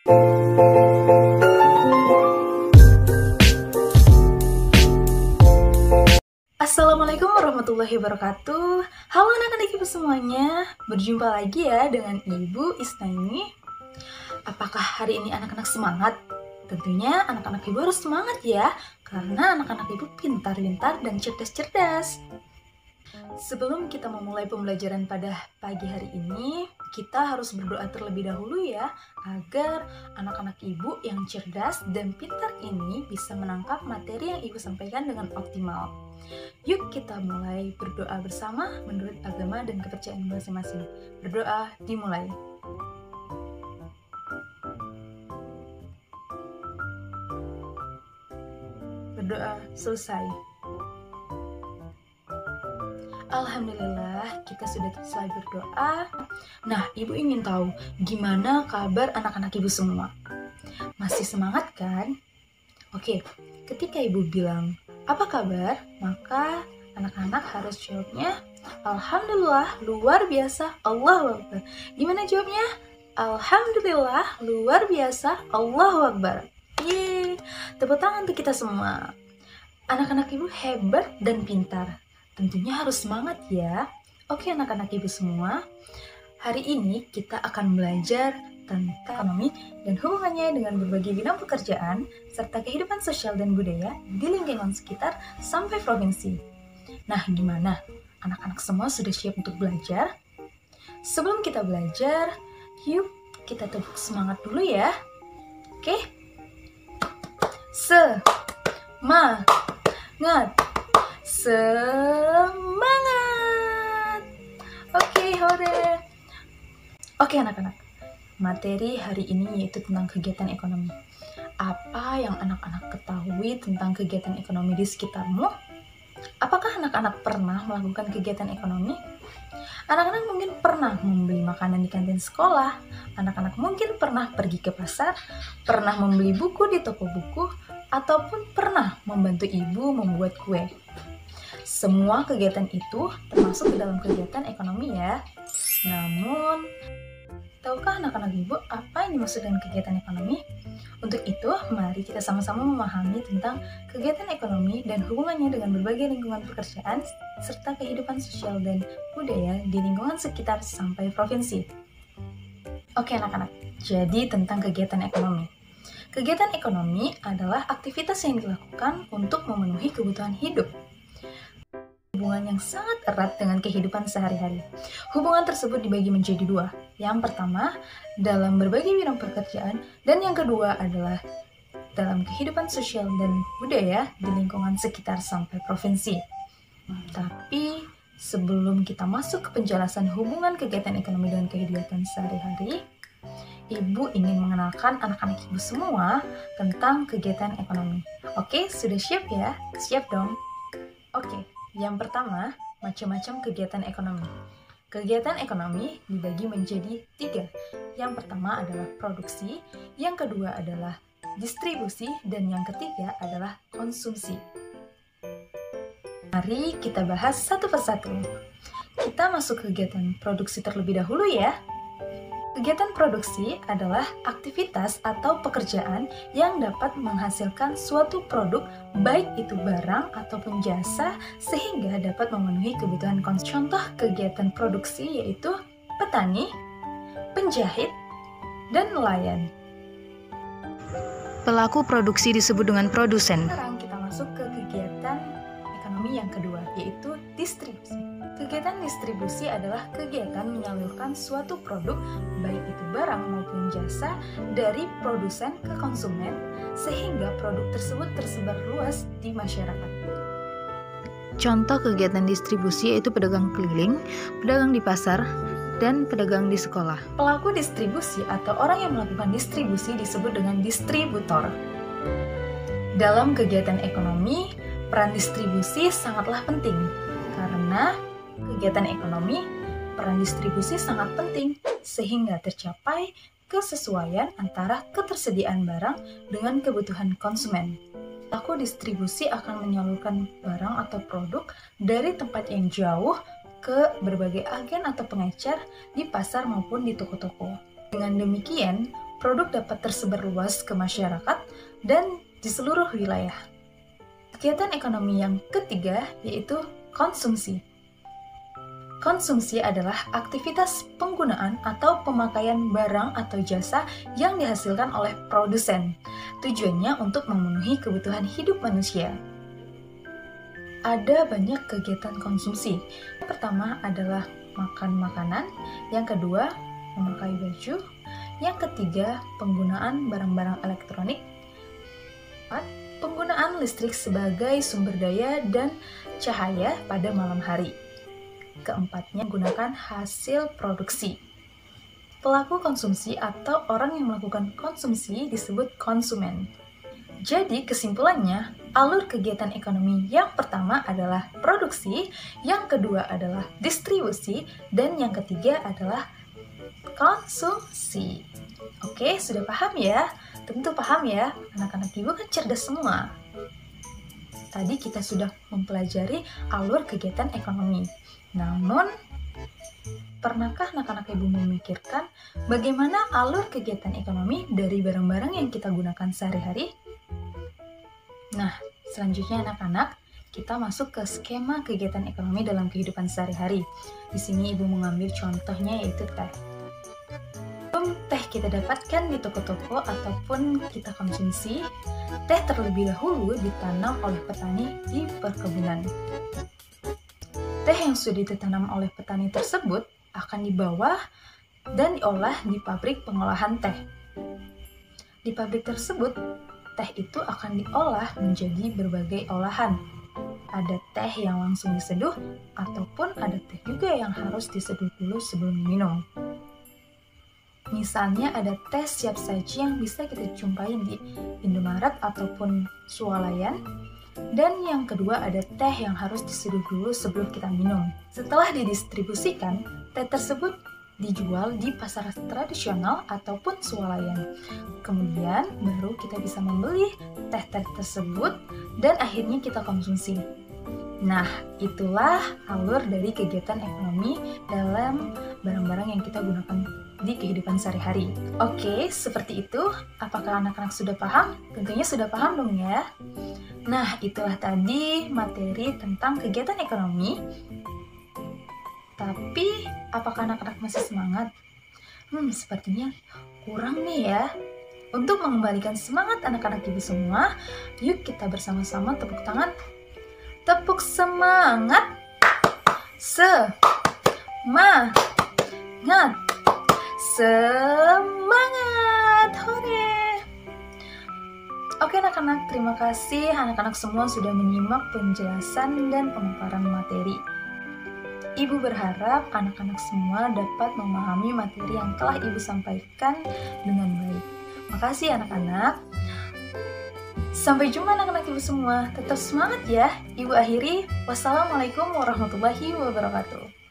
Assalamualaikum warahmatullahi wabarakatuh. Halo anak-anak ibu semuanya, berjumpa lagi ya dengan Ibu Isnaini. Apakah hari ini anak-anak semangat? Tentunya anak-anak ibu harus semangat ya, karena anak-anak ibu pintar-pintar dan cerdas-cerdas. Sebelum kita memulai pembelajaran pada pagi hari ini, kita harus berdoa terlebih dahulu ya, agar anak-anak ibu yang cerdas dan pintar ini bisa menangkap materi yang ibu sampaikan dengan optimal. Yuk kita mulai berdoa bersama menurut agama dan kepercayaan masing-masing. Berdoa dimulai. Berdoa selesai. Alhamdulillah, kita sudah selesai berdoa. Nah, ibu ingin tahu gimana kabar anak-anak ibu semua? Masih semangat kan? Oke, ketika ibu bilang, apa kabar? Maka anak-anak harus jawabnya, Alhamdulillah, luar biasa, Allahu Akbar. Gimana jawabnya? Alhamdulillah, luar biasa, Allahu Akbar. Yeay, tepuk tangan untuk kita semua. Anak-anak ibu hebat dan pintar. Tentunya harus semangat ya. Oke anak-anak ibu semua, hari ini kita akan belajar tentang ekonomi dan hubungannya dengan berbagai bidang pekerjaan serta kehidupan sosial dan budaya di lingkungan sekitar sampai provinsi. Nah, gimana? Anak-anak semua sudah siap untuk belajar? Sebelum kita belajar, yuk kita tepuk semangat dulu ya. Oke? Semangat! Semangat! Oke, hore! Oke anak-anak, materi hari ini yaitu tentang kegiatan ekonomi. Apa yang anak-anak ketahui tentang kegiatan ekonomi di sekitarmu? Apakah anak-anak pernah melakukan kegiatan ekonomi? Anak-anak mungkin pernah membeli makanan di kantin sekolah, anak-anak mungkin pernah pergi ke pasar, pernah membeli buku di toko buku, ataupun pernah membantu ibu membuat kue. Semua kegiatan itu termasuk ke dalam kegiatan ekonomi ya. Namun, tahukah anak-anak ibu apa yang dimaksud dengan kegiatan ekonomi? Untuk itu, mari kita sama-sama memahami tentang kegiatan ekonomi dan hubungannya dengan berbagai lingkungan pekerjaan serta kehidupan sosial dan budaya di lingkungan sekitar sampai provinsi. Oke anak-anak, jadi tentang kegiatan ekonomi. Kegiatan ekonomi adalah aktivitas yang dilakukan untuk memenuhi kebutuhan hidup. Hubungan yang sangat erat dengan kehidupan sehari-hari. Hubungan tersebut dibagi menjadi dua. Yang pertama, dalam berbagai bidang pekerjaan, dan yang kedua adalah dalam kehidupan sosial dan budaya di lingkungan sekitar sampai provinsi. Tapi, sebelum kita masuk ke penjelasan hubungan kegiatan ekonomi dengan kehidupan sehari-hari, Ibu ingin mengenalkan anak-anak ibu semua tentang kegiatan ekonomi. Oke, sudah siap ya? Siap dong? Oke, yang pertama, macam-macam kegiatan ekonomi. Kegiatan ekonomi dibagi menjadi 3. Yang pertama adalah produksi, yang kedua adalah distribusi, dan yang ketiga adalah konsumsi. Mari kita bahas satu persatu. Kita masuk kegiatan produksi terlebih dahulu ya. Kegiatan produksi adalah aktivitas atau pekerjaan yang dapat menghasilkan suatu produk, baik itu barang ataupun jasa, sehingga dapat memenuhi kebutuhan konsumen. Contoh kegiatan produksi yaitu petani, penjahit, dan nelayan. Pelaku produksi disebut dengan produsen. Sekarang kita masuk ke kegiatan ekonomi yang kedua, yaitu distribusi. Kegiatan distribusi adalah kegiatan menyalurkan suatu produk, baik itu barang maupun jasa, dari produsen ke konsumen, sehingga produk tersebut tersebar luas di masyarakat. Contoh kegiatan distribusi yaitu pedagang keliling, pedagang di pasar, dan pedagang di sekolah. Pelaku distribusi atau orang yang melakukan distribusi disebut dengan distributor. Dalam kegiatan ekonomi, peran distribusi sangatlah penting, karena kegiatan ekonomi, peran distribusi sangat penting sehingga tercapai kesesuaian antara ketersediaan barang dengan kebutuhan konsumen. Pelaku distribusi akan menyalurkan barang atau produk dari tempat yang jauh ke berbagai agen atau pengecer di pasar maupun di toko-toko. Dengan demikian, produk dapat tersebar luas ke masyarakat dan di seluruh wilayah. Kegiatan ekonomi yang ketiga yaitu konsumsi. Konsumsi adalah aktivitas penggunaan atau pemakaian barang atau jasa yang dihasilkan oleh produsen. Tujuannya untuk memenuhi kebutuhan hidup manusia. Ada banyak kegiatan konsumsi. Yang pertama adalah makan makanan, yang kedua memakai baju, yang ketiga penggunaan barang-barang elektronik, penggunaan listrik sebagai sumber daya dan cahaya pada malam hari. Keempatnya, gunakan hasil produksi. Pelaku konsumsi atau orang yang melakukan konsumsi disebut konsumen. Jadi, kesimpulannya, alur kegiatan ekonomi yang pertama adalah produksi, yang kedua adalah distribusi, dan yang ketiga adalah konsumsi. Oke, sudah paham ya? Tentu paham ya, anak-anak ibu kan cerdas semua. Tadi kita sudah mempelajari alur kegiatan ekonomi. Namun, pernahkah anak-anak ibu memikirkan bagaimana alur kegiatan ekonomi dari barang-barang yang kita gunakan sehari-hari? Nah, selanjutnya anak-anak, kita masuk ke skema kegiatan ekonomi dalam kehidupan sehari-hari. Di sini ibu mengambil contohnya yaitu teh. Teh kita dapatkan di toko-toko ataupun kita konsumsi, teh terlebih dahulu ditanam oleh petani di perkebunan. Teh yang sudah ditanam oleh petani tersebut akan dibawa dan diolah di pabrik pengolahan teh. Di pabrik tersebut, teh itu akan diolah menjadi berbagai olahan. Ada teh yang langsung diseduh, ataupun ada teh juga yang harus diseduh dulu sebelum minum. Misalnya ada teh siap saji yang bisa kita jumpai di Indomaret ataupun Swalayan. Dan yang kedua ada teh yang harus diseduh dulu sebelum kita minum. Setelah didistribusikan, teh tersebut dijual di pasar tradisional ataupun swalayan. Kemudian baru kita bisa membeli teh-teh tersebut dan akhirnya kita konsumsi. Nah, itulah alur dari kegiatan ekonomi dalam barang-barang yang kita gunakan di kehidupan sehari-hari. Oke, seperti itu. Apakah anak-anak sudah paham? Tentunya sudah paham dong ya. Nah, itulah tadi materi tentang kegiatan ekonomi. Tapi, apakah anak-anak masih semangat? Sepertinya kurang nih ya. Untuk mengembalikan semangat anak-anak ibu semua, yuk kita bersama-sama tepuk tangan. Tepuk semangat. Semangat. Semangat. Hore. Oke anak-anak, terima kasih anak-anak semua sudah menyimak penjelasan dan pemaparan materi. Ibu berharap anak-anak semua dapat memahami materi yang telah Ibu sampaikan dengan baik. Makasih anak-anak. Sampai jumpa anak-anak Ibu semua. Tetap semangat ya. Ibu akhiri. Wassalamualaikum warahmatullahi wabarakatuh.